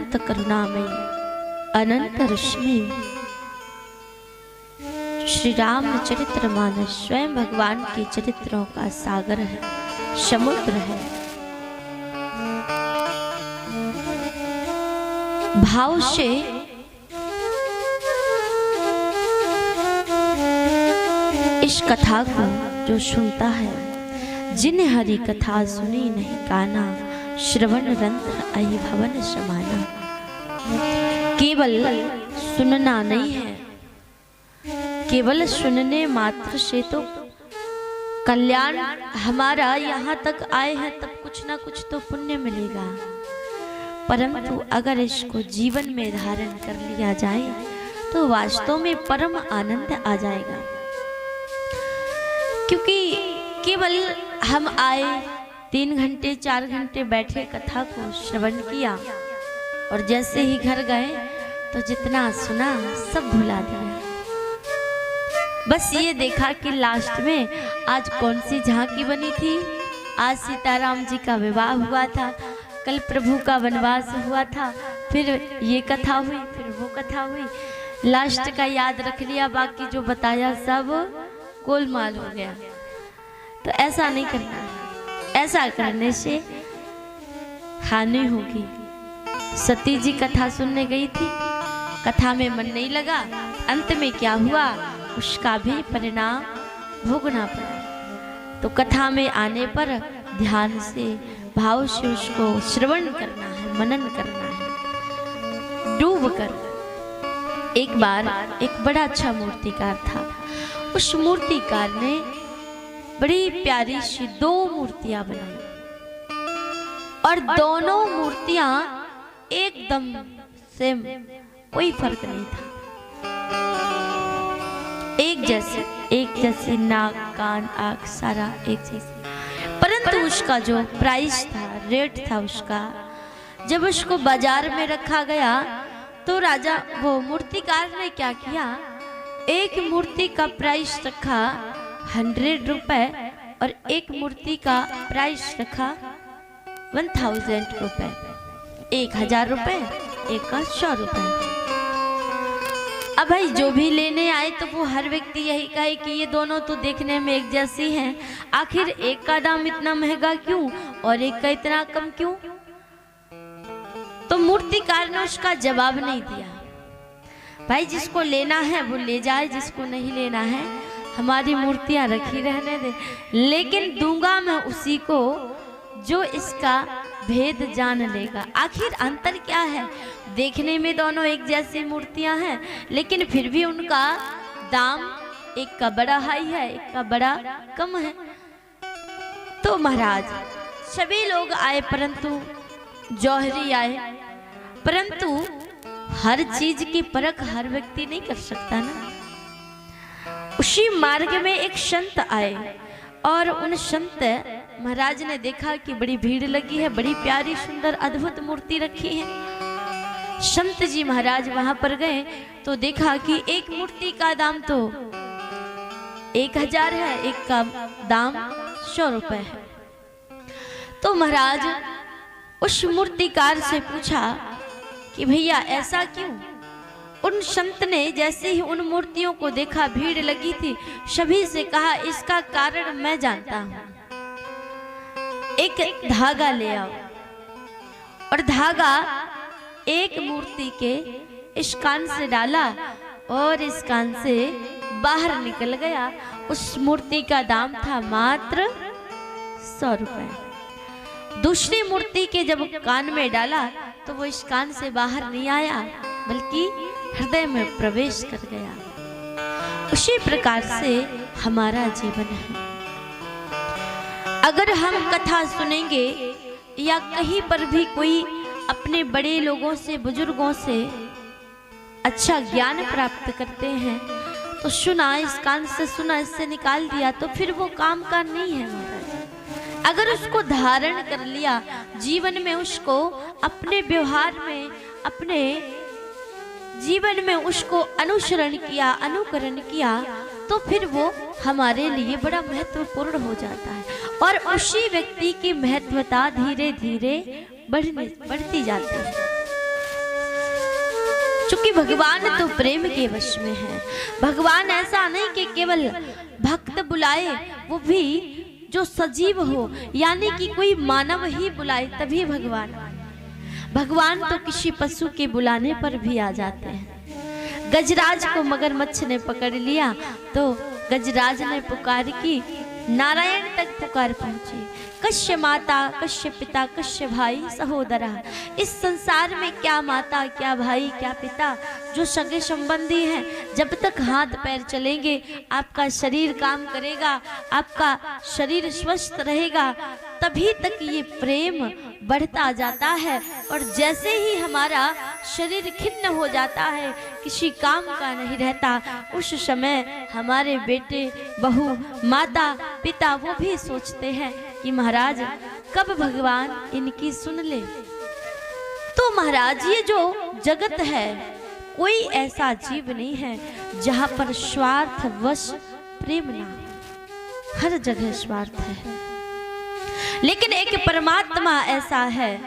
अनंत करुणामयी अनंत रश्मि श्री रामचरितमानस स्वयं भगवान के चरित्रों का सागर है, समुद्र है। भाव से इस कथा को जो सुनता है, जिन हरि कथा सुनी नहीं काना, श्रवण रंध्र अहि भवन समाना। केवल सुनना नहीं है, केवल सुनने मात्र से तो कल्याण हमारा यहाँ तक आए हैं तब कुछ ना कुछ तो पुण्य मिलेगा, परंतु अगर इसको जीवन में धारण कर लिया जाए तो वास्तव में परम आनंद आ जाएगा। क्योंकि केवल हम आए 3 घंटे 4 घंटे बैठे कथा को श्रवण किया और जैसे ही घर गए तो जितना सुना सब भुला दिया। बस ये देखा कि लास्ट में आज कौन सी झांकी बनी थी, आज सीताराम जी का विवाह हुआ था, कल प्रभु का वनवास हुआ था, फिर ये कथा हुई, फिर वो कथा हुई, लास्ट का याद रख लिया, बाकी जो बताया सब गोलमाल हो गया। तो ऐसा नहीं करना, ऐसा करने से हानि होगी। सती जी कथा सुनने गई थी, कथा में मन नहीं लगा, अंत में क्या हुआ उसका भी परिणाम भोगना पड़ा। तो कथा में आने पर ध्यान से भाव से उसको श्रवण करना है, मनन करना है, डूब कर। एक बार एक बड़ा अच्छा मूर्तिकार था, उस मूर्तिकार ने बड़ी प्यारी सी 2 मूर्तियां बनाई और दोनों मूर्तियां एकदम सेम, कोई फर्क नहीं था, एक जैसे नाक कान आँख सारा एक जैसे। परंतु उसका जो प्राइस था, रेट था उसका, जब उसको बाजार में रखा गया तो राजा वो मूर्तिकार ने क्या किया, एक मूर्ति का प्राइस रखा 100 रुपए और एक मूर्ति का प्राइस रखा 1000 रुपए, 1000 रुपए, एक का 100 रुपए। अब भाई जो भी लेने आए तो वो हर व्यक्ति यही कहे कि ये दोनों तो देखने में एक जैसी हैं, आखिर एक का दाम इतना महंगा क्यों और एक का इतना कम क्यों। तो मूर्तिकार ने उसका जवाब नहीं दिया। भाई जिसको लेना है वो ले जाए, जिसको नहीं लेना है हमारी मूर्तियां रखी रहने दे, लेकिन दूंगा मैं उसी को जो इसका भेद जान लेगा। आखिर अंतर क्या है, देखने में दोनों एक जैसी मूर्तियां हैं, लेकिन फिर भी उनका दाम एक का बड़ा हाई है, एक का बड़ा कम है। तो महाराज सभी लोग आए, परंतु जौहरी आए, परंतु हर चीज की परख हर व्यक्ति नहीं कर सकता ना। उसी मार्ग में एक संत आए और उन संत महाराज ने देखा कि बड़ी भीड़ लगी है, बड़ी प्यारी सुंदर अद्भुत मूर्ति रखी है। संत जी महाराज वहां पर गए तो देखा कि एक मूर्ति का दाम तो 1000 है, एक का दाम 100 रुपए है। तो महाराज उस मूर्तिकार से पूछा कि भैया ऐसा क्यों। उन संत ने जैसे ही उन मूर्तियों को देखा, भीड़ लगी थी, सभी से कहा इसका कारण मैं जानता हूं, एक धागा ले आओ। और धागा एक मूर्ति के इस कान से डाला और इस कान से बाहर निकल गया। उस मूर्ति का दाम था मात्र 100 रुपए। दूसरी मूर्ति के जब कान में डाला तो वो इस कान से बाहर नहीं आया, बल्कि हृदय में प्रवेश कर गया। उसी प्रकार से हमारा जीवन है। अगर हम कथा सुनेंगे या कहीं पर भी कोई अपने बड़े लोगों से, बुजुर्गों से अच्छा ज्ञान प्राप्त करते हैं तो सुना, इस कान से सुना, इससे निकाल दिया, तो फिर वो काम का नहीं है महाराज। अगर उसको धारण कर लिया, जीवन में उसको अपने व्यवहार में, अपने जीवन में उसको अनुसरण किया, अनुकरण किया, तो फिर वो हमारे लिए बड़ा महत्वपूर्ण हो जाता है और उसी व्यक्ति की महत्वता धीरे धीरे बढ़ती जाती है। क्योंकि भगवान तो प्रेम के वश में है। भगवान ऐसा नहीं कि केवल भक्त बुलाए, वो भी जो सजीव हो, यानी कि कोई मानव ही बुलाए तभी भगवान। भगवान तो किसी पशु के बुलाने पर भी आ जाते हैं। गजराज को मगरमच्छ ने पकड़ लिया तो गजराज ने पुकार की, नारायण तक पुकार पहुंची। कश्य माता, कश्य पिता, कश्य भाई सहोदरा। इस संसार में क्या माता, क्या भाई, क्या पिता, जो सगे संबंधी हैं, जब तक हाथ पैर चलेंगे, आपका शरीर काम करेगा, आपका शरीर स्वस्थ रहेगा, तभी तक ये प्रेम बढ़ता जाता है। और जैसे ही हमारा शरीर खिन्न हो जाता है, किसी काम का नहीं रहता, उस समय हमारे बेटे, बहू, माता, पिता वो भी सोचते हैं कि महाराज कब भगवान इनकी सुन ले। तो महाराज ये जो जगत है, कोई ऐसा जीव नहीं है जहां पर स्वार्थवश प्रेम ना हो। हर जगह स्वार्थ है, लेकिन एक परमात्मा ऐसा है।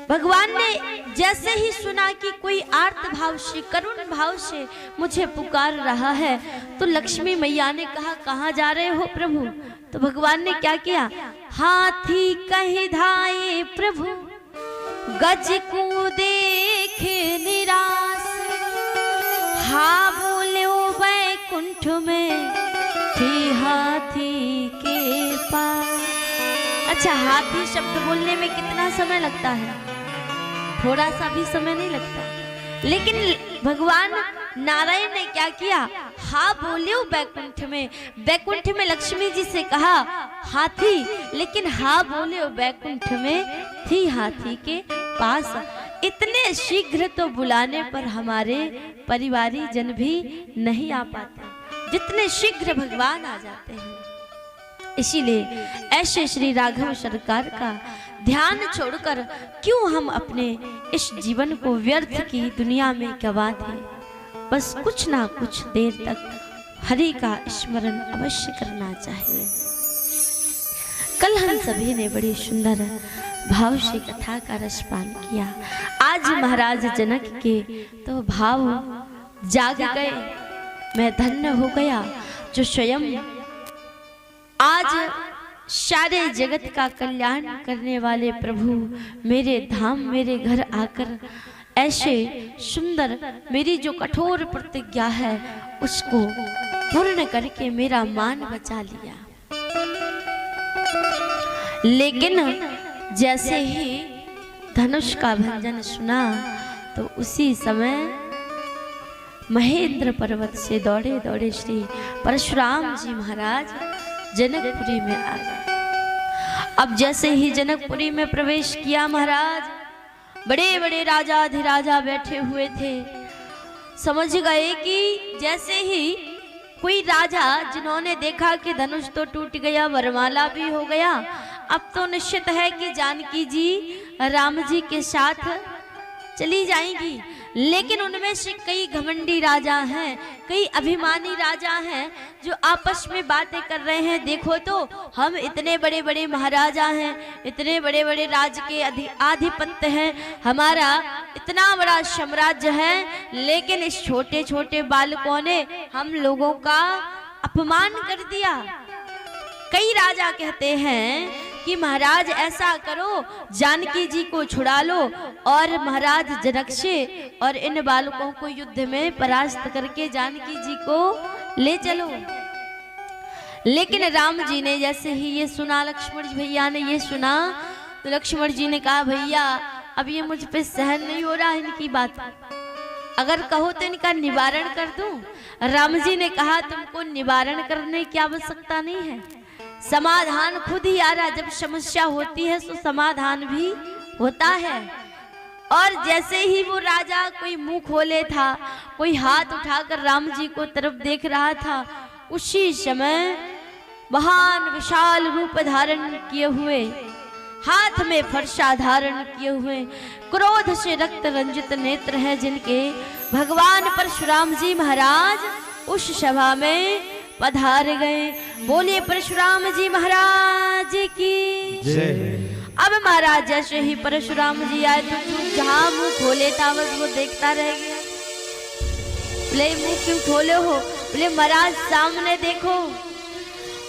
भगवान ने जैसे ही सुना कि कोई आर्त भाव से, करुण भाव से मुझे पुकार रहा है, तो लक्ष्मी मैया ने कहा, कहाँ जा रहे हो प्रभु? तो भगवान ने क्या किया? हाथी कहीं धाये प्रभु, गज को देखे निराश, हाँ बोले बैकुंठ में थी हाथी के पास। अच्छा, हाथी शब्द बोलने में कितना समय लगता है? थोड़ा सा भी समय नहीं लगता। लेकिन भगवान नारायण ने क्या किया? हाँ बोले बैकुंठ में। बैकुंठ में लक्ष्मी जी से कहा हाथी, लेकिन हाँ बोले बैकुंठ में थी हाथी के पास। इतने शीघ्र तो बुलाने पर हमारे परिवारी जन भी नहीं आ पाते, जितने शीघ्र भगवान आ जाते हैं। इसीलिए ऐसे श्री राघव सरकार का ध्यान छोड़कर क्यों हम अपने इस जीवन को व्यर्थ की दुनिया में गवा दें। बस कुछ ना कुछ देर तक हरि का स्मरण अवश्य करना चाहिए। कल हम सभी ने बड़ी सुंदर भाव से कथा का रसपान किया। आज महाराज जनक के तो भाव जाग गए। मैं धन्य हो गया जो स्वयं आज सारे जगत का कल्याण करने वाले प्रभु मेरे धाम, मेरे घर आकर ऐसे सुंदर मेरी जो कठोर प्रतिज्ञा है उसको पूर्ण करके मेरा मान बचा लिया। लेकिन जैसे ही धनुष का भंजन सुना तो उसी समय महेंद्र पर्वत से दौड़े दौड़े श्री परशुराम जी महाराज जनकपुरी में आ गए। अब जैसे ही जनकपुरी में प्रवेश किया महाराज, बड़े बड़े राजा अधिराजा बैठे हुए थे। समझ गए कि जैसे ही कोई राजा जिन्होंने देखा कि धनुष तो टूट गया, वरमाला भी हो गया, अब तो निश्चित है कि जानकी जी राम जी के साथ चली जाएंगी। लेकिन उनमें से कई घमंडी राजा हैं, कई अभिमानी राजा हैं जो आपस में बातें कर रहे हैं, देखो तो हम इतने बड़े बड़े महाराजा हैं, इतने बड़े बड़े राज के आधिपत्य हैं, हमारा इतना बड़ा साम्राज्य है, लेकिन इस छोटे छोटे बालकों ने हम लोगों का अपमान कर दिया। कई राजा कहते हैं कि महाराज ऐसा करो, जानकी जी को छुड़ा लो और महाराज जनक से और इन बालकों को युद्ध में परास्त करके जानकी जी को ले चलो। लेकिन राम जी ने जैसे ही ये सुना, लक्ष्मण जी भैया ने ये सुना, तो लक्ष्मण जी ने कहा भैया अब ये मुझ पे सहन नहीं हो रहा इनकी बात, अगर कहो तो इनका निवारण कर दूं। राम जी ने कहा तुमको निवारण करने की आवश्यकता नहीं है, समाधान खुद ही आ रहा। जब समस्या होती है तो समाधान भी होता है। और जैसे ही वो राजा कोई मुंह खोले था, कोई हाथ उठाकर राम जी को तरफ देख रहा था, उसी समय महान विशाल रूप धारण किए हुए, हाथ में फरसा धारण किए हुए, क्रोध से रक्त रंजित नेत्र हैं जिनके, भगवान परशुराम जी महाराज उस सभा में पधार गए। बोलिए परशुराम जी महाराज की जय। अब महाराज जैसे ही परशुराम जी आए तो जहां मुंह खोले था बस वो देखता रह गया। बोले मुंह क्यों खोले हो? बोले महाराज सामने देखो,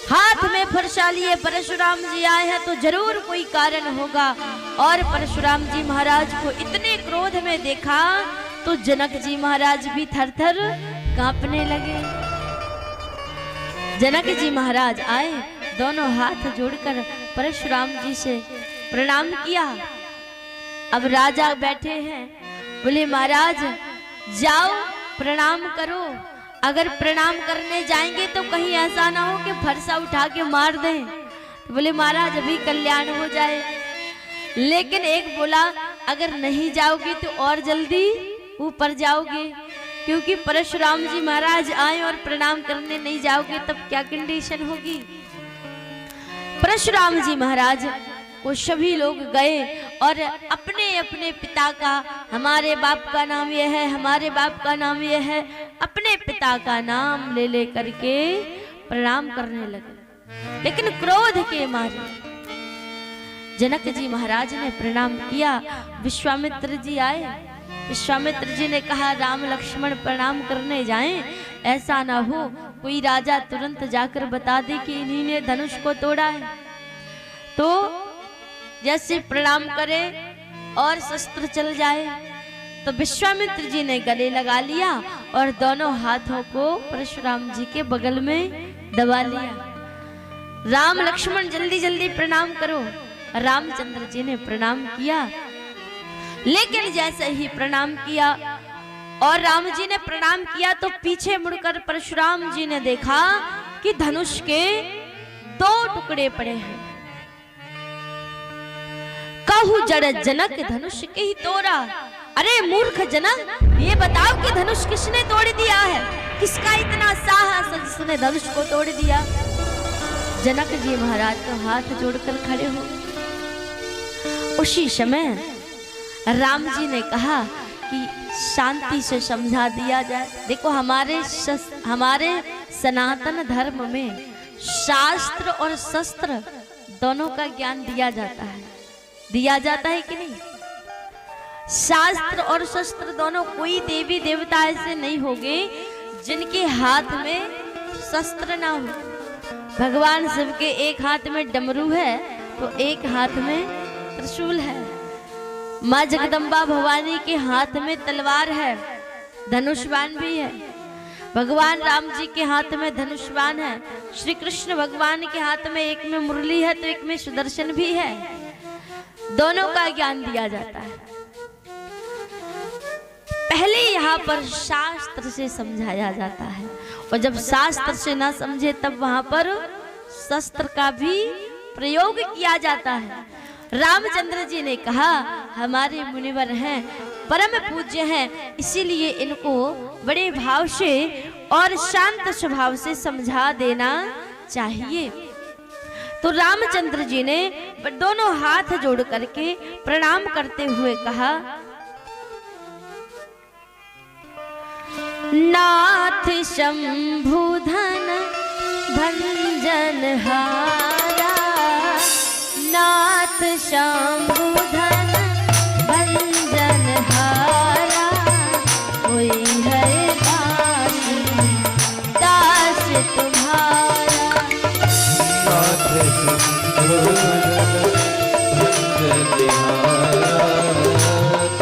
हाथ में फरसा लिए परशुराम जी आए हैं तो जरूर कोई कारण होगा। और परशुराम जी महाराज को इतने क्रोध में देखा तो जनक जी महाराज भी थर-थर कांपने लगे। जनक जी महाराज आए, दोनों हाथ जोड़कर परशुराम जी से प्रणाम किया। अब राजा बैठे हैं, बोले महाराज जाओ प्रणाम करो। अगर प्रणाम करने जाएंगे तो कहीं ऐसा ना हो कि फरसा उठा के मार दें। तो बोले महाराज अभी कल्याण हो जाए। लेकिन एक बोला अगर नहीं जाओगी तो और जल्दी ऊपर जाओगे, क्योंकि परशुराम जी महाराज आए और प्रणाम करने नहीं जाओगे तब क्या कंडीशन होगी। परशुराम जी महाराज वो सभी लोग गए और अपने अपने पिता का, हमारे बाप का नाम यह है, हमारे बाप का नाम यह है, अपने पिता का नाम ले ले करके प्रणाम करने लगे। लेकिन क्रोध के मारे जनक जी महाराज ने प्रणाम किया। विश्वामित्र जी आए, विश्वामित्र जी ने कहा राम लक्ष्मण प्रणाम करने जाएं, ऐसा ना हो कोई राजा तुरंत जाकर बता दे कि इन्हीं ने धनुष को तोड़ा है। तो जैसे प्रणाम करे और शस्त्र चल जाए। तो विश्वामित्र जी ने गले लगा लिया और दोनों हाथों को परशुराम जी के बगल में दबा लिया। राम लक्ष्मण जल्दी जल्दी प्रणाम करो। रामचंद्र जी ने प्रणाम किया, लेकिन जैसे ही प्रणाम किया और राम जी ने प्रणाम किया तो पीछे मुड़कर परशुराम जी ने देखा कि धनुष के 2 टुकड़े पड़े हैं। कहू जड़ जनक धनुष के ही तोड़ा। अरे मूर्ख जनक, ये बताओ कि धनुष किसने तोड़ दिया है? किसका इतना साहस जिसने धनुष को तोड़ दिया? जनक जी महाराज तो हाथ जोड़कर खड़े हो। उसी समय राम जी ने कहा कि शांति से समझा दिया जाए। देखो हमारे सनातन धर्म में शास्त्र और शस्त्र दोनों का ज्ञान दिया जाता है। दिया जाता है कि नहीं? शास्त्र और शस्त्र दोनों, कोई देवी देवता ऐसे नहीं होंगे जिनके हाथ में शस्त्र ना हो। भगवान शिव के एक हाथ में डमरू है तो एक हाथ में त्रिशूल है। माँ जगदम्बा भवानी के हाथ में तलवार है, धनुष्बाण भी है। भगवान राम जी के हाथ में धनुष्बाण है। श्री कृष्ण भगवान के हाथ में एक में मुरली है तो एक में सुदर्शन भी है। दोनों का ज्ञान दिया जाता है। पहले यहाँ पर शास्त्र से समझाया जाता है और जब शास्त्र से ना समझे तब वहां पर शस्त्र का भी प्रयोग किया जाता है। रामचंद्र जी ने कहा हमारे मुनिवर हैं, परम पूज्य हैं, इसीलिए इनको बड़े भाव से और शांत स्वभाव से समझा देना चाहिए। तो रामचंद्र जी ने दोनों हाथ जोड़ करके प्रणाम करते हुए कहा, नाथ शंभुधन भंजन हारा, नाथ शंभुधन भंजन हारा, कोई है दास तुम्हारा। नाथ शंभुधन भंजन हारा,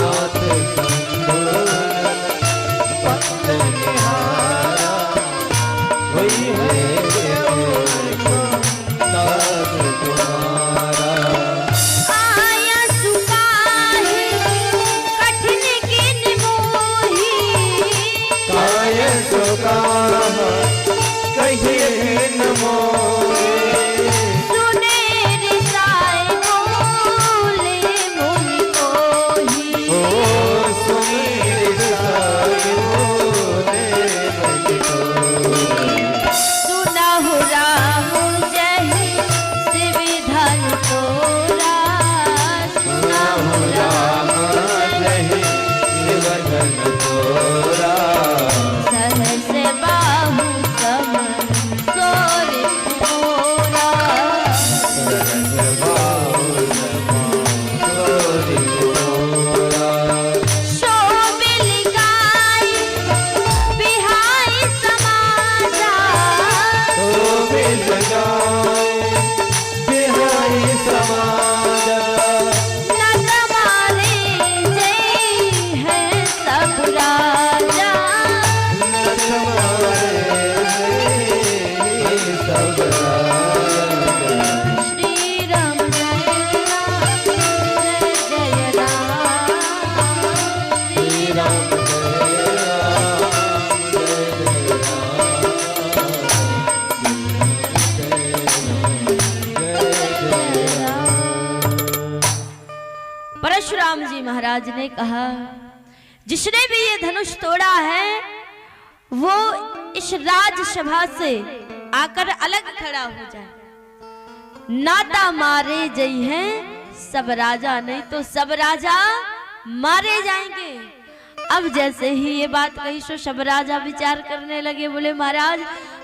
नाथ शंभुधन भंजन हारा, कोई है दास तुम्हारा। आया सुकाहे कठिन किन मोही, काय सुकाह कहिए न मोहि, सुने रिसाए बोले मोहि कोही। ओ सुनी रिसाए बोले मोहि कोही। सुनहु राम जहि शिव धन तोहि, परशुराम जी महाराज ने कहा, जिसने भी ये धनुष तोड़ा है वो इस राजसभा से आकर अलग खड़ा हो जाए। नाता मारे जई हैं सब राजा, नहीं तो सब राजा मारे जाएंगे। अब जैसे ही ये बात कही तो सब राजा विचार करने लगे, बोले महाराज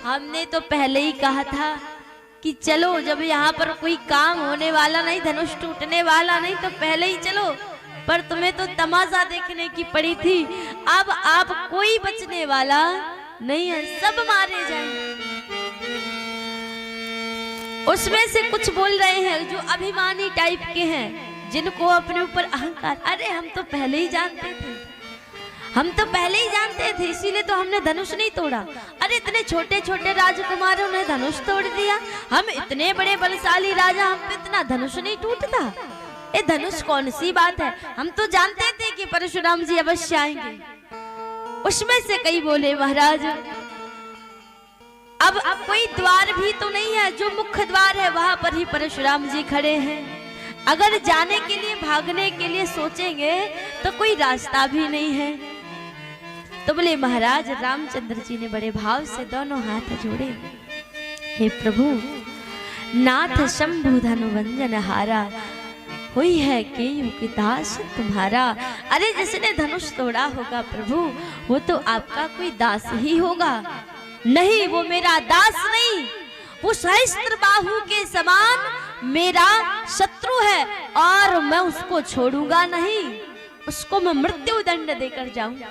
हमने तो पहले ही कहा था कि चलो, जब यहाँ पर कोई काम होने वाला नहीं, धनुष टूटने वाला नहीं, तो पहले ही चलो, पर तुम्हें तो तमाशा देखने की पड़ी थी। अब आप कोई बचने वाला नहीं है, सब मारे जाएंगे। उसमें से कुछ बोल रहे हैं जो अभिमानी टाइप के हैं, जिनको अपने ऊपर अहंकार, अरे हम तो पहले ही जानते थे, हम तो पहले ही जानते थे, इसीलिए तो हमने धनुष नहीं तोड़ा। अरे इतने छोटे छोटे राजकुमारों ने धनुष तोड़ दिया, हम इतने बड़े बलशाली राजा, हम पे इतना धनुष नहीं टूटता। ये धनुष कौन सी बात है, हम तो जानते थे कि परशुराम जी अवश्य आएंगे। उसमें से कई बोले महाराज अब कोई द्वार भी तो नहीं है, जो मुख्य द्वार है वहां पर ही परशुराम जी खड़े हैं। अगर जाने के लिए, भागने के लिए सोचेंगे तो कोई रास्ता भी नहीं है। तो बोले महाराज रामचंद्र जी ने बड़े भाव से दोनों हाथ जोड़े, हे प्रभु नाथ शंभु धनुवंजन हारा, हुई है केयू की दास तुम्हारा। अरे जिसने धनुष तोड़ा होगा प्रभु, वो तो आपका कोई दास ही होगा। नहीं, वो मेरा दास नहीं, वो सहस्त्र बाहु के समान मेरा शत्रु है, और मैं उसको छोड़ूंगा नहीं, उसको मैं मृत्यु दंड देकर जाऊंगा।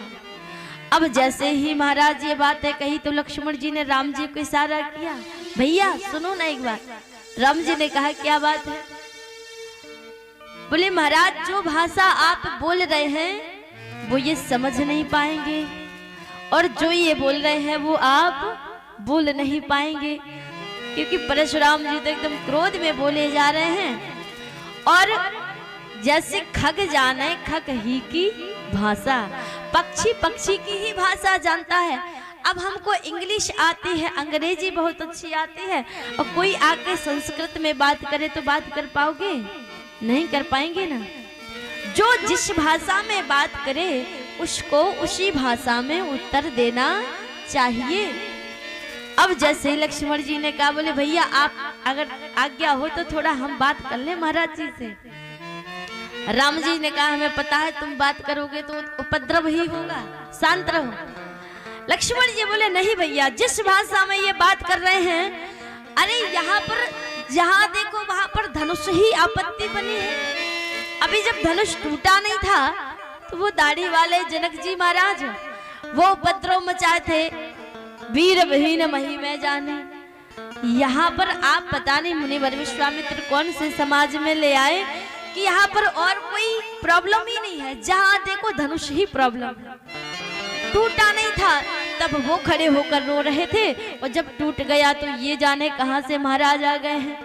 अब जैसे ही महाराज ये बातें कही तो लक्ष्मण जी ने राम जी को इशारा किया, भैया सुनो ना एक बार। राम जी ने कहा क्या बात है? बोले महाराज जो भाषा आप बोल रहे हैं वो ये समझ नहीं पाएंगे, और जो ये बोल रहे हैं वो आप बोल नहीं पाएंगे, क्योंकि परशुराम जी तो एकदम क्रोध में बोले जा रहे हैं। और जैसे खग जाने खग ही की भाषा, पक्षी पक्षी की ही भाषा जानता है। अब हमको इंग्लिश आती है, अंग्रेजी बहुत अच्छी आती है, और कोई आके संस्कृत में बात करे तो बात कर पाओगे? नहीं कर पाएंगे ना। जो जिस भाषा में बात करे उसको उसी भाषा में उत्तर देना चाहिए। अब जैसे लक्ष्मण जी ने कहा, बोले भैया आप अगर आज्ञा हो तो थोड़ा हम बात कर ले महाराज जी से। राम जी ने कहा हमें पता है तुम बात करोगे तो उपद्रव ही होगा, शांत रहो। लक्ष्मण जी बोले नहीं भैया, जिस भाषा में ये बात कर रहे हैं, अरे यहाँ पर जहाँ देखो वहां पर धनुष ही आपत्ति बनी है। अभी जब धनुष टूटा नहीं था तो वो दाढ़ी वाले जनक जी महाराज वो उपद्रव मचाए थे, वीर विहीन मही में जाने। यहाँ पर आप पता नहीं मुनिवर विश्वामित्र कौन से समाज में ले आए कि यहाँ पर और कोई प्रॉब्लम ही नहीं है, जहाँ देखो धनुष ही प्रॉब्लम है। टूटा नहीं था तब वो खड़े होकर रो रहे थे, और जब टूट गया तो ये जाने कहां से महाराज आ गए हैं।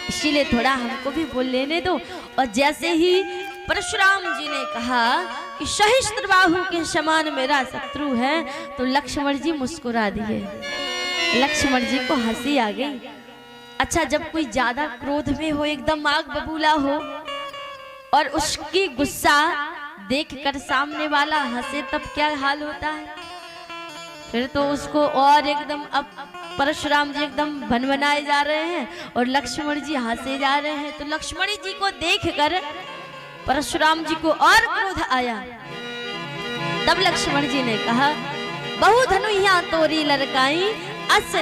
इसीलिए थोड़ा हमको भी बोल लेने दो। और जैसे ही परशुराम जी ने कहा कि सहस्त्र बाहु के समान मेरा शत्रु है, तो लक्ष्मण जी मुस्कुरा दिए। लक्ष्मण जी को हंसी आ गई। अच्छा, जब कोई ज्यादा क्रोध में हो, एकदम आग बबूला हो, और उसकी गुस्सा देखकर सामने वाला हंसे, तब क्या हाल होता है? फिर तो उसको और एकदम, अब परशुराम जी एकदम भनभनाए जा रहे हैं और लक्ष्मण जी हंसे जा रहे हैं। तो लक्ष्मण जी को देखकर परशुराम जी को और क्रोध आया। तब लक्ष्मण जी ने कहा, बहु धनुइया तोरी लड़काई, अस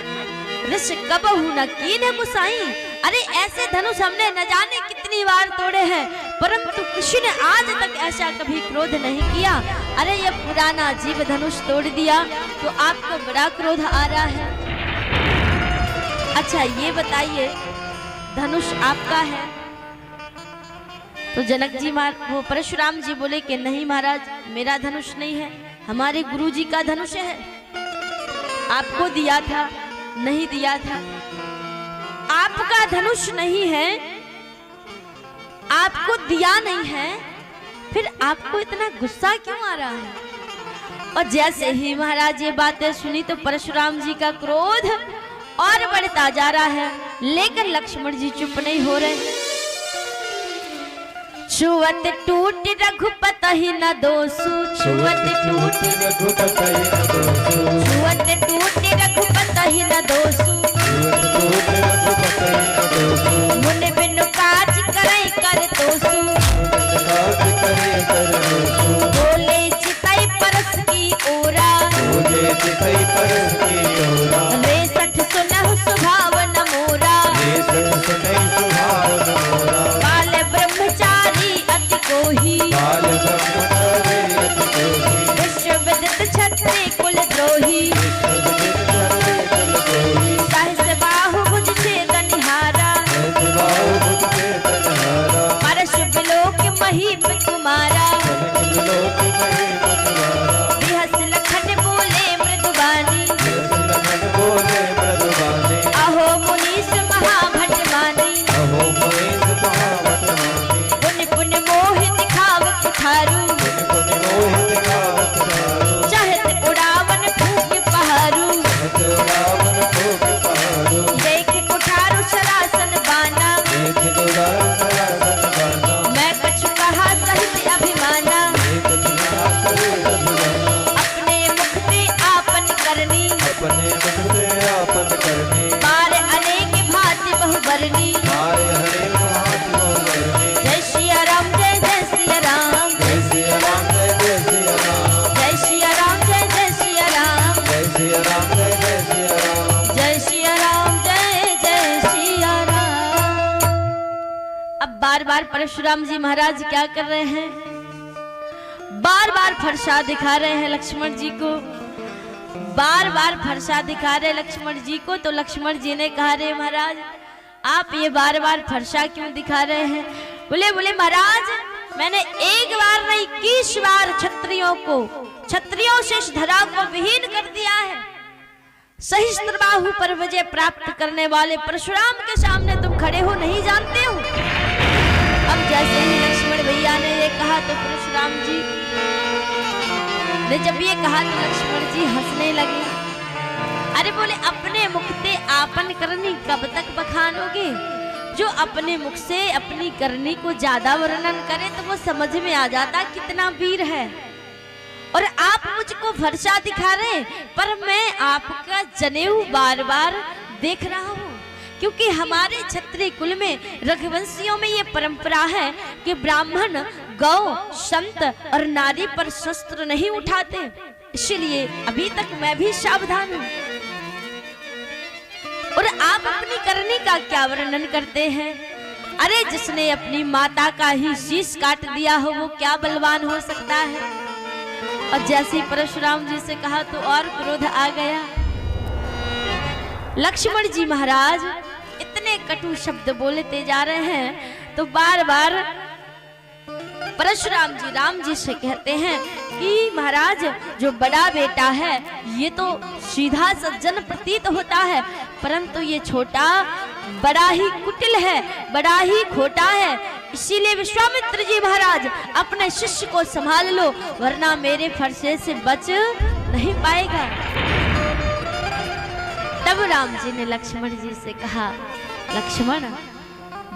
ऋष कबहु न कीन गुसाई। अरे ऐसे धनुष हमने न जाने कितनी बार तोड़े हैं, परंतु किसी ने आज तक ऐसा कभी क्रोध नहीं किया। अरे ये पुराना जीव धनुष तोड़ दिया तो आपको बड़ा क्रोध आ रहा है। अच्छा ये बताइए, धनुष आपका है? तो जनक जी वो परशुराम जी बोले कि नहीं महाराज, मेरा धनुष नहीं है, हमारे गुरु जी का धनुष है। आपको दिया था? नहीं दिया था। आपका धनुष नहीं है, आपको दिया नहीं है, फिर आपको इतना गुस्सा क्यों आ रहा है? और जैसे ही महाराज ये बातें सुनी तो परशुराम जी का क्रोध और बढ़ता जा रहा है, लेकिन लक्ष्मण जी चुप नहीं हो रहे। छुअत टूट रघुपत ही न दोसु, छुअत टूट रघुपति न दोषु, छुअत टूट रघुपत ही न दोसु, छुअत रघुपति न दोषु, मुनि बिनु काज करई कर तोसु, काज करे कर दोषु, बोले चितई परस की ओरा, बोले चितई परस की ओरा, रे सठ सुनहु सुभावन मोरा, रे सठ सुनई सुभावन मोरा, बाल ब्रह्मचारी अति कोही, बाल ब्रह्मचारी अति कोही, विश्वविदित क्षत्रिय कुल द्रोही, विश्वविदित क्षत्रिय कुल द्रोही, सहस बाहु भुज छेदनिहारा, सहस बाहु भुज छेदनिहारा, परशु बिलोक महीप कुमारा, कनक बिलोक महीप कुमारा, बिहस लखन बोले मृदुबानी, लखन बोले मृदुबानी, अहो मुनीश महाभट मानी, अहो महेश महावत मानी, पुण्य पुण्य मोह दिखाव कुठारू, पुनि पुनि मोहित गावत दारू, चाहत उड़ावन फूक पहारू, सहस रावण भोग पहारू, देख कुठारू सरासन बाना, एक दुरार सरासन बाना, मैं कछु कहा सहित अभिमाना, एक दुरा करे रघुराना, अपने मुख से आपन करनी, अपने मुख से आपन करनी, पार अनेक भांति बहुबरनी, मारे हरे महात्मा करनी, जय सिया राम जय जय सिया राम, जय सिया राम जय सिया राम, जय सिया राम जय जय सिया राम, जय सिया राम जय सिया राम, जय सिया राम जय जय सिया राम। अब बार बार परशुराम जी महाराज क्या कर रहे हैं? बार बार फरसा दिखा रहे हैं लक्ष्मण जी को, बार बार फरसा दिखा रहे लक्ष्मण जी को। तो लक्ष्मण जी ने कहा, रे महाराज आप ये बार बार फरसा क्यों दिखा रहे हैं? बोले महाराज मैंने एक बार नहीं 21 बार क्षत्रियों से इस धरा को विहीन कर दिया है। सहस्त्रबाहु पर विजय प्राप्त करने वाले परशुराम के सामने तुम खड़े हो नहीं जानते हो। अब जैसे ही लक्ष्मण भैया ने ये कहा तो परशुराम जी ने जब ये कहा तो लक्ष्मण जी हंसने लगे। अरे बोले अपने मुख से आपन करनी कब तक बखानोगे? जो अपने मुख से अपनी करनी को ज्यादा वर्णन करे तो वो समझ में आ जाता कितना वीर है। और आप मुझको फरसा दिखा रहे, पर मैं आपका जनेऊ बार बार देख रहा हूँ, क्योंकि हमारे क्षत्रिय कुल में रघुवंशियों में ये परंपरा है कि ब्राह्मण गौ संत और नारी पर शस्त्र नहीं उठाते, इसलिए अभी तक मैं भी सावधान हूँ। और आप अपनी करनी का क्या वर्णन करते हैं? अरे जिसने अपनी माता का ही शीश काट दिया हो वो क्या बलवान हो सकता है? और जैसे परशुराम जी से कहा तो और क्रोध आ गया। लक्ष्मण जी महाराज इतने कटु शब्द बोलते जा रहे हैं तो बार बार परशुराम जी राम जी से कहते हैं कि महाराज जो बड़ा बेटा है ये तो सीधा सज्जन प्रतीत होता है, परंतु ये छोटा बड़ा ही कुटिल है, बड़ा ही खोटा है। इसीलिए विश्वामित्र जी महाराज अपने शिष्य को संभाल लो, वरना मेरे फरसे से बच नहीं पाएगा। तब राम जी ने लक्ष्मण जी से कहा, लक्ष्मण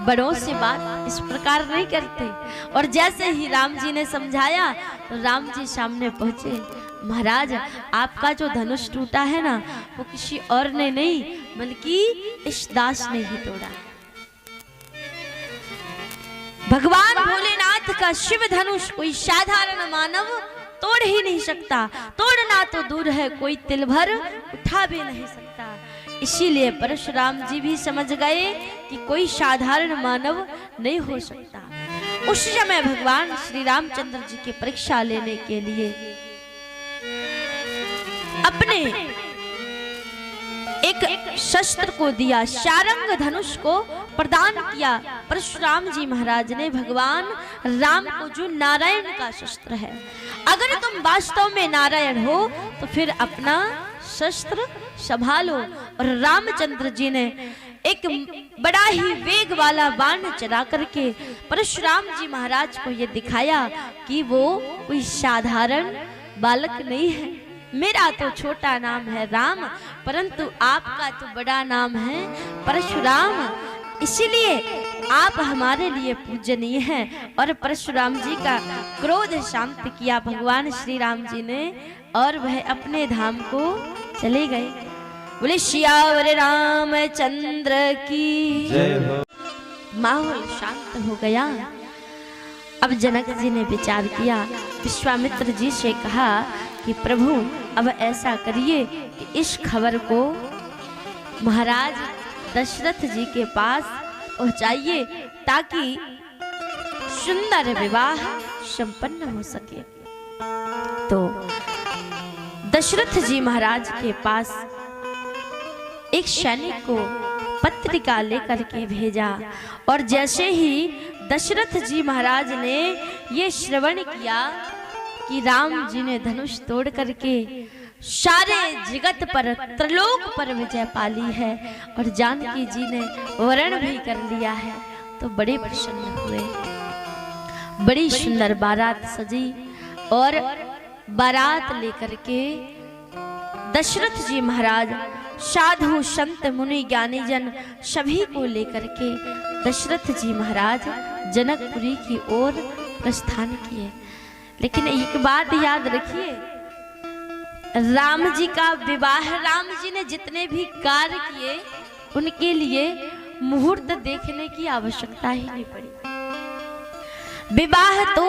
बड़ों से बात इस प्रकार नहीं करते। और जैसे ही राम जी ने समझाया तो राम जी सामने पहुंचे। महाराज आपका जो धनुष टूटा है ना वो किसी और ने नहीं बल्कि इस दास ने ही तोड़ा। भगवान भोलेनाथ का शिव धनुष कोई साधारण मानव तोड़ ही नहीं सकता, तोड़ना तो दूर है कोई तिल भर उठा भी नहीं सकता। इसीलिए परशुराम जी भी समझ गए कि कोई साधारण मानव नहीं हो सकता। उस समय भगवान श्री रामचंद्र जी की परीक्षा लेने के लिए अपने एक शस्त्र को दिया, शारंग धनुष को प्रदान किया। परशुराम जी महाराज ने भगवान राम को, जो नारायण का शस्त्र है, अगर तुम वास्तव में नारायण हो तो फिर अपना शस्त्र संभालो। और रामचंद्र जी ने एक बड़ा ही वेग वाला बाण चला करके परशुराम जी महाराज को ये दिखाया कि वो कोई साधारण बालक नहीं है। मेरा तो छोटा नाम है राम, परंतु आपका तो बड़ा नाम है परशुराम। इसीलिए आप हमारे लिए पूजनीय हैं। और परशुराम जी का क्रोध शांत किया भगवान श्री राम जी ने और वह अपने धाम को चले गए। बोले सियावर रामचंद्र की जय हो। माहौल शांत हो गया। अब जनक जी ने विचार किया, विश्वामित्र जी से कहा कि प्रभु अब ऐसा करिए कि इस खबर को महाराज दशरथ जी के पास पहुंचाइए ताकि सुंदर विवाह संपन्न हो सके। तो दशरथ जी महाराज के पास एक सैनिक को पत्रिका लेकर के भेजा और जैसे ही दशरथ जी महाराज ने ये श्रवण किया कि राम जी ने धनुष तोड़ करके सारे जगत पर त्रिलोक पर विजय पाली है और जानकी जी ने वरण भी कर लिया है, तो बड़े प्रसन्न हुए। बड़ी सुंदर बारात सजी और बारात लेकर के दशरथ जी महाराज साधु संत मुनि ज्ञानी जन सभी को लेकर के दशरथ जी महाराज जनकपुरी की ओर प्रस्थान किए। लेकिन एक बात याद रखिए, राम जी का विवाह, राम जी ने जितने भी कार्य किए उनके लिए मुहूर्त देखने की आवश्यकता ही नहीं पड़ी। विवाह तो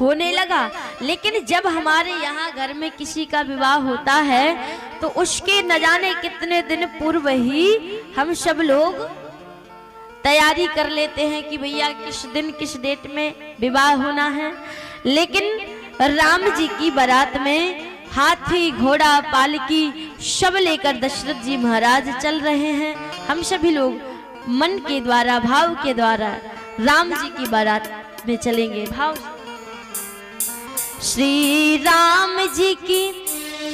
होने लगा, लेकिन जब हमारे यहाँ घर में किसी का विवाह होता है तो उसके न जाने कितने दिन पूर्व ही हम सब लोग तैयारी कर लेते हैं कि भैया किस दिन किस डेट में विवाह होना है। लेकिन राम जी की बारात में हाथी घोड़ा पालकी सब लेकर दशरथ जी महाराज चल रहे हैं। हम सभी लोग मन के द्वारा भाव के द्वारा राम जी की बारात में चलेंगे। भाव श्री राम जी की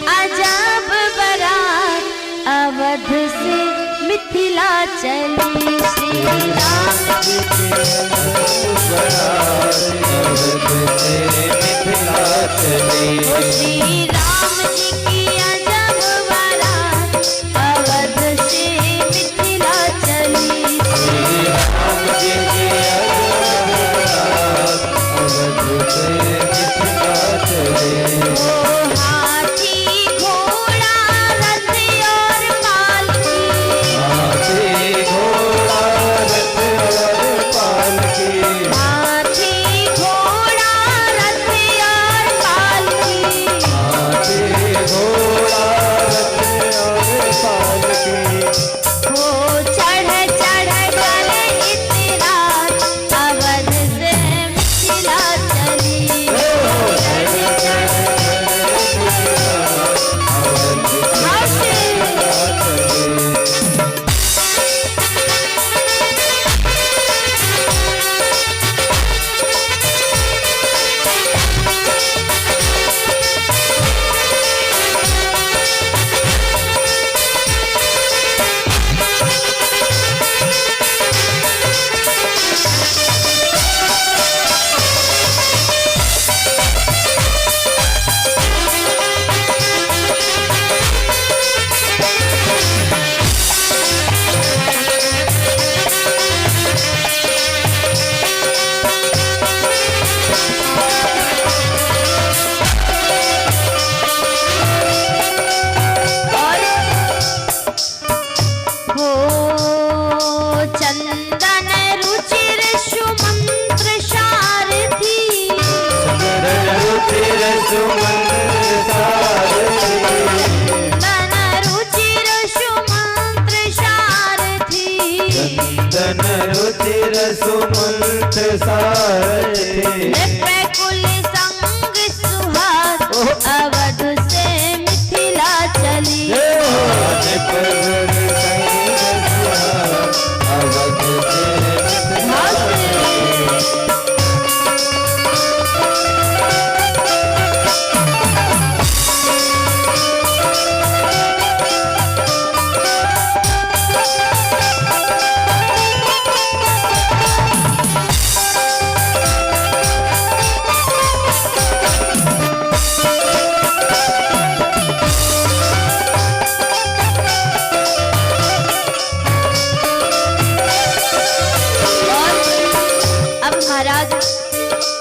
अजब बारात अवध से मिथिला चली। श्री राम जी की श्री राम जी की अजब बारात अवध से मिथिला चली। श्री राम जी की अजब बारात अवध से मिथिला चली। ओ हाथी घोड़ा रथ और पालकी, हाथी घोड़ा रथ और पालकी, हाथी घोड़ा रथ और पालकी, हाथी घोड़ा रथ और पालकी, हो चढ़ चढ़ कर इतरात अवध से मिथिला चली। सुमंत सारथी कुल संग सुहास अवध से मिथिला चली। अवध महाराज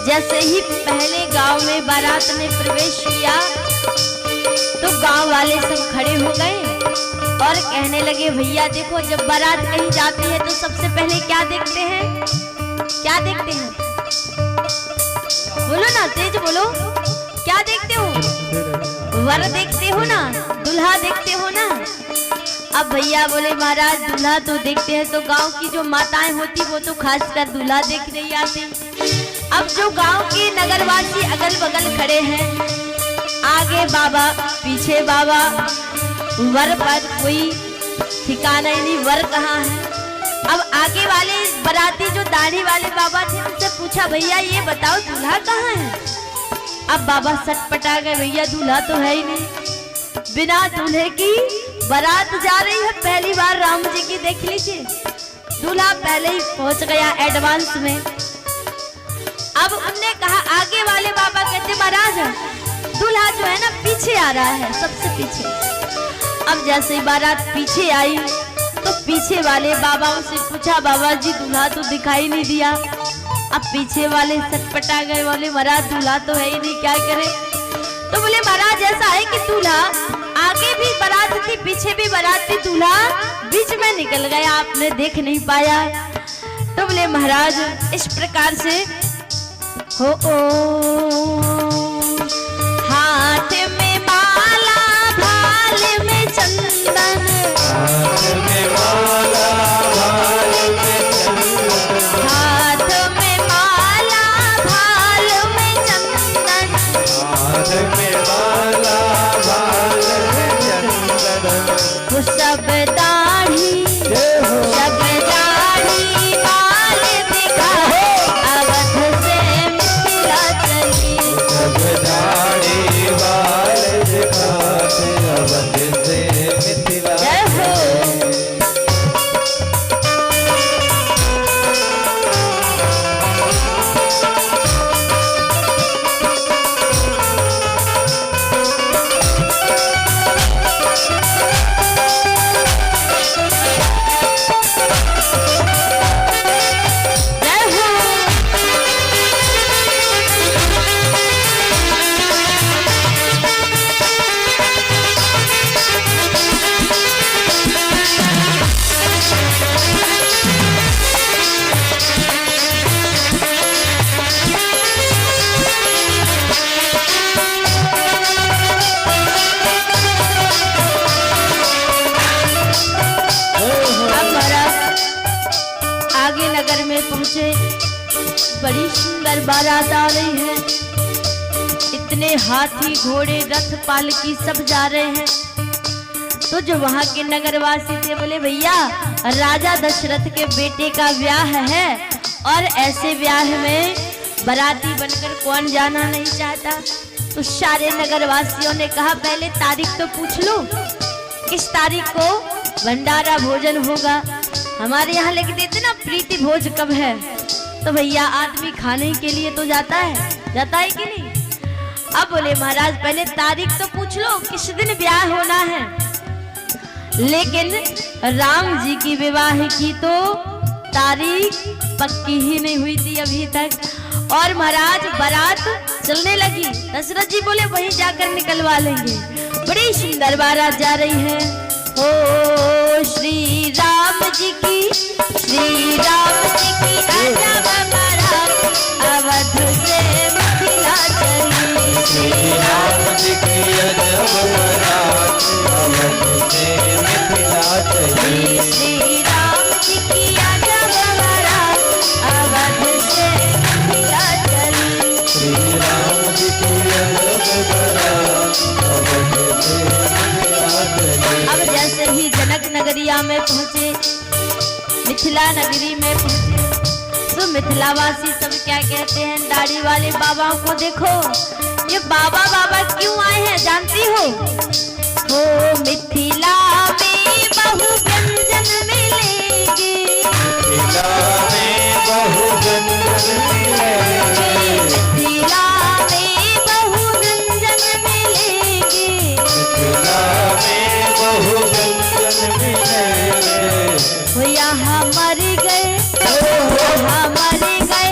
जैसे ही पहले गांव में बारात ने प्रवेश किया तो गांव वाले सब खड़े हो गए और कहने लगे, भैया देखो, जब बारात कहीं जाती है तो सबसे पहले क्या देखते हैं? क्या देखते हैं? बोलो ना, तेज बोलो, क्या देखते हो? वर देखते हो ना, दूल्हा देखते हो ना। अब भैया बोले, महाराज दूल्हा तो देखते हैं तो गांव की जो माताएं होती वो तो खासकर दूल्हा देख नहीं आती। अब जो गांव के नगरवासी अगल बगल खड़े हैं, आगे बाबा पीछे बाबा, वर पर कोई ठिकाना ही नहीं, वर कहाँ है। अब आगे वाले बराती जो दाढ़ी वाले बाबा थे उनसे पूछा, भैया ये बताओ दूल्हा कहाँ है? अब बाबा सटपटा गए, भैया दूल्हा तो है ही नहीं, बिना दूल्हे की बारात जा रही है। पहली बार राम जी की देख लीजिए, दूल्हा पहले ही पहुंच गया एडवांस में। अब उनने कहा, आगे वाले बाबा कहते, महाराज दूल्हा जो है ना पीछे आ रहा है, सबसे पीछे। अब जैसे ही बारात पीछे आई तो पीछे वाले बाबाओं से पूछा, बाबा जी दूल्हा तो दिखाई नहीं दिया। अब पीछे वाले सटपटा गए, बोले महाराज दूल्हा तो है ही नहीं, क्या करें? तो बोले, महाराज ऐसा है कि दूल्हा आगे भी बारात थी, पीछे भी बारात थी, दूल्हा बीच में निकल गया, आपने देख नहीं पाया। तो बोले, महाराज इस प्रकार से हो हाथ में माला, भाल में चंदन, हाथ में माला, भाल में चंदन, हाथ में माला, भाल में चंदन, हाथ में माला, भाल में चंदन, वो सब दाढ़ी, सब दाढ़ी बाल दिखा, अवध से मिथिला चली, सब दाढ़ी बाल दिखाते अवध से मिथिला जय हो। आगे नगर में पहुंचे, बड़ी सुंदर बारात आ रही है, इतने हाथी घोड़े रथ पालकी सब जा रहे हैं। तो जो वहां के नगरवासी थे बोले, भैया राजा दशरथ के बेटे का ब्याह है और ऐसे ब्याह में बाराती बनकर कौन जाना नहीं चाहता। तो सारे नगरवासियों ने कहा, पहले तारीख तो पूछ लो, किस तारीख को भंडारा भोजन होगा। हमारे यहाँ लिख देते ना प्रीति भोज कब है, तो भैया आदमी खाने के लिए तो जाता है कि नहीं। अब बोले, महाराज पहले तारीख तो पूछ लो, किस दिन ब्याह होना है। लेकिन राम जी की विवाह की तो तारीख पक्की ही नहीं हुई थी अभी तक। और महाराज बारात चलने लगी, दशरथ जी बोले वहीं जाकर निकलवा लेंगे। बड़ी सुंदर बारात जा रही है। ओ श्री राम जी की अजब बारात अवध से मिथिला चली। श्री राम जी की अजब बारात अवध से मिथिला चली। श्री राम जी की अजब बारात अवध से मिथिला चली। श्री राम जी की अजब बारात अवध से मिथिला चली। अब जैसे ही जनक नगरिया में पहुंचे, मिथिला नगरी में पहुंचे, तो मिथिलावासी सब क्या कहते हैं, दाढ़ी वाले बाबा को देखो, ये बाबा बाबा क्यों आए हैं जानती हो? मिथिला में बहु व्यंजन मिलेंगे, मिथिला में बहु व्यंजन मिलेंगे। मिथिला में बहु व्यंजन मिलेंगे। मिथिला में बहु व्यंजन मिलेंगे। यहाँ मर गए, यहाँ मर गए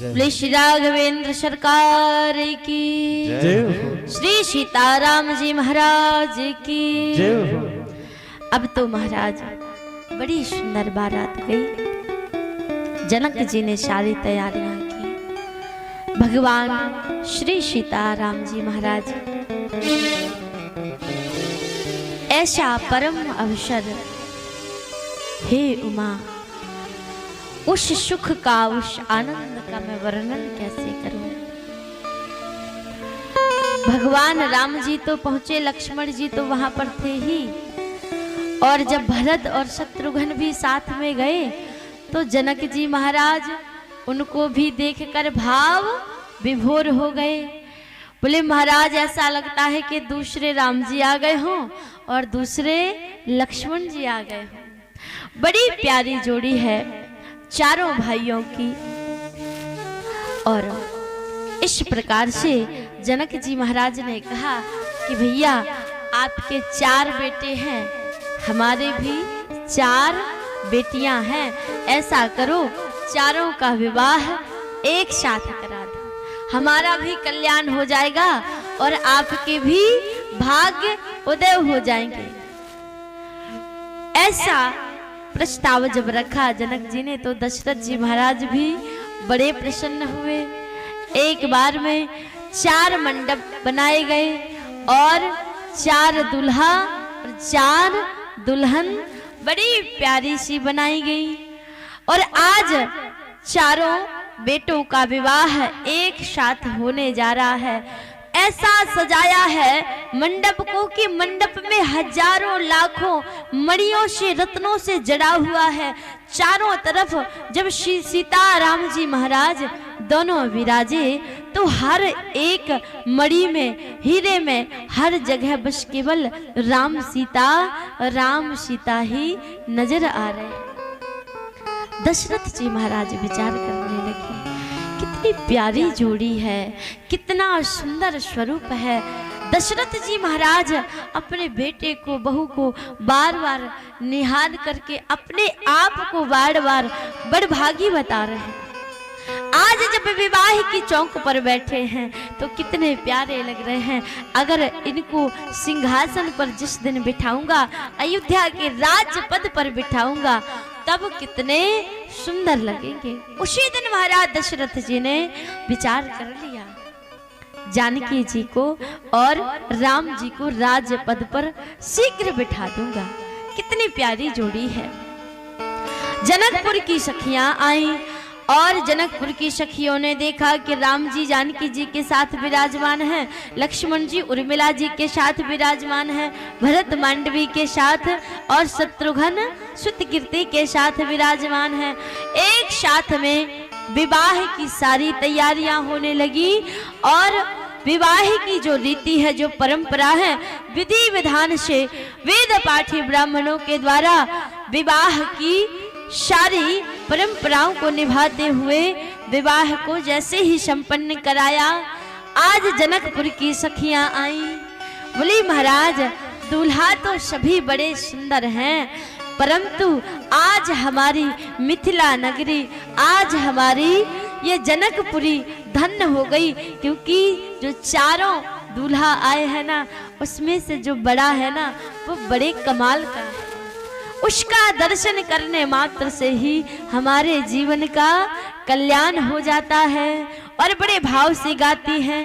बोले श्री राघवेंद्र सरकार की जय हो। श्री सीताराम जी महाराज की जय हो। अब तो महाराज बड़ी सुंदर बारात गई। जनक जी ने सारी तैयारियां की। भगवान श्री सीताराम जी महाराज ऐसा परम अवसर, हे उमा, उस सुख का, उस आनंद का मैं वर्णन कैसे करूं। भगवान राम जी तो पहुंचे, लक्ष्मण जी तो वहां पर थे ही, और जब भरत और शत्रुघ्न भी साथ में गए तो जनक जी महाराज उनको भी देखकर भाव विभोर हो गए। बोले महाराज ऐसा लगता है कि दूसरे राम जी आ गए हों और दूसरे लक्ष्मण जी आ गए हों। बड़ी प्यारी जोड़ी है चारों भाइयों की। और इस प्रकार से जनक जी महाराज ने कहा कि भैया आपके 4 बेटे हैं, हमारे भी 4 बेटियां हैं, ऐसा करो चारों का विवाह एक साथ करा दो, हमारा भी कल्याण हो जाएगा और आपके भी भाग्य उदय हो जाएंगे। ऐसा प्रस्ताव जब रखा जनक जी ने तो दशरथ जी महाराज भी बड़े प्रसन्न हुए। एक बार में 4 मंडप बनाए गए और 4 दूल्हा और 4 दुल्हन बड़ी प्यारी सी बनाई गई। और आज चारों बेटों का विवाह एक साथ होने जा रहा है। ऐसा सजाया है मंडप को कि मंडप में हजारों लाखों मणियों से, रत्नों से जड़ा हुआ है। चारों तरफ जब श्री सीता राम जी महाराज दोनों विराजे तो हर एक मणि में, हीरे में, हर जगह बस केवल राम सीता ही नजर आ रहे हैं। दशरथ जी महाराज विचार करने लगे, कितनी प्यारी जोड़ी है, कितना सुंदर स्वरूप है। दशरथ जी महाराज अपने बेटे को, बहू को बार बार निहार करके अपने आप को बार बार बड़भागी बता रहे हैं। आज जब विवाह की चौक पर बैठे हैं तो कितने प्यारे लग रहे हैं। अगर इनको सिंहासन पर जिस दिन बिठाऊंगा, अयोध्या के राजपद पर बिठाऊंगा, तब कितने सुंदर लगेंगे। उसी दिन महाराज दशरथ जी ने विचार कर लिया, जानकी जी को और राम जी को राजपद पर शीघ्र बिठा दूंगा। कितनी प्यारी जोड़ी है। जनकपुर की सखियां आई और जनकपुर की सखियों ने देखा कि राम जी जानकी जी के साथ विराजमान हैं, लक्ष्मण जी उर्मिला जी के साथ विराजमान हैं, भरत मांडवी के साथ और शत्रुघ्न सुतकीर्ति के साथ विराजमान हैं। एक साथ में विवाह की सारी तैयारियां होने लगी और विवाह की जो रीति है, जो परंपरा है, विधि विधान से वेद पाठी ब्राह्मणों के द्वारा विवाह की सारी परंपराओं को निभाते हुए विवाह को जैसे ही संपन्न कराया। आज जनकपुर की सखियां आई, बोली महाराज दूल्हा तो सभी बड़े सुंदर हैं, परंतु आज हमारी मिथिला नगरी, आज हमारी ये जनकपुरी धन्य हो गई, क्योंकि जो चारों दूल्हा आए हैं ना, उसमें से जो बड़ा है ना वो बड़े कमाल का है। उसका दर्शन करने मात्र से ही हमारे जीवन का कल्याण हो जाता है। और बड़े भाव से गाती हैं,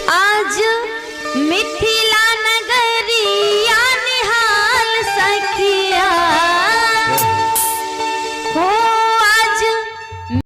आज मिथिला